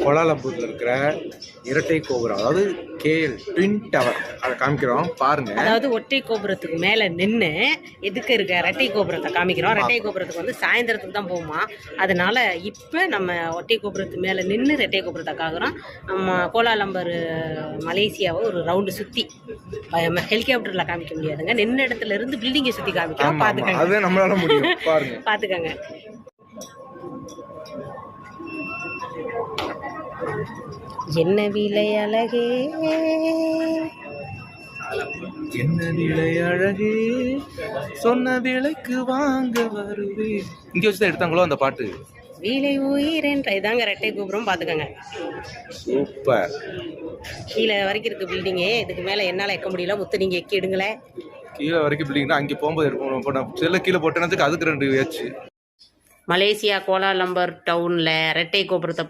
கோலாலம்பூரில் இருக்கிற இரட்டை கோபுரம், அதாவது கேஎல் ட்வின் டவர், அதை காமிக்கிறோம் பாருங்க. அதாவது ஒற்றை கோபுரத்துக்கு மேலே நின்று எதுக்கு இருக்க இரட்டை கோபுரத்தை காமிக்கிறோம். இரட்டை கோபுரத்துக்கு வந்து சாயந்தரத்துக்கு தான் போகுமா, அதனால இப்போ நம்ம ஒற்றை கோபுரத்துக்கு மேலே நின்று இரட்டை கோபுரத்தை காக்குறோம். நம்ம கோலாலம்பூர் மலேசியாவை ஒரு ரவுண்டு சுற்றி ஹெலிகாப்டரில் காமிக்க முடியாதுங்க, நின்ன இடத்துல இருந்து பில்டிங்கை சுற்றி காமிக்கிறோம். பார்த்துக்கோங்க, அது நம்மளால முடியும். பாருங்க, பார்த்துக்கோங்க. என்ன விலை அழகே, என்ன விலை அழகே, சொன்ன விலைக்கு வாங்க வருவே. இங்க வச்சுதான் எடுத்தாங்களோ அந்த பாட்டு. வீலை உயிர் என்ற இதாங்க ரெட்டை கோபுரம். பார்த்துக்கோங்க, சூப்பர். கீழே வரைக்கும் இருக்கு பில்டிங்கே. இதுக்கு மேலே என்னால் எக்க முடியல. முத்து நீங்கள் எக்கி எடுங்களேன். கீழே வரைக்கும் பில்டிங்னா அங்கே போகும்போது இருக்கும். செல்ல கீழே போட்டேனதுக்கு அதுக்கு 2 ஆச்சு. மலேசியா கோலாலம்பூர் டவுனில் ரெட்டை கோபுரத்தை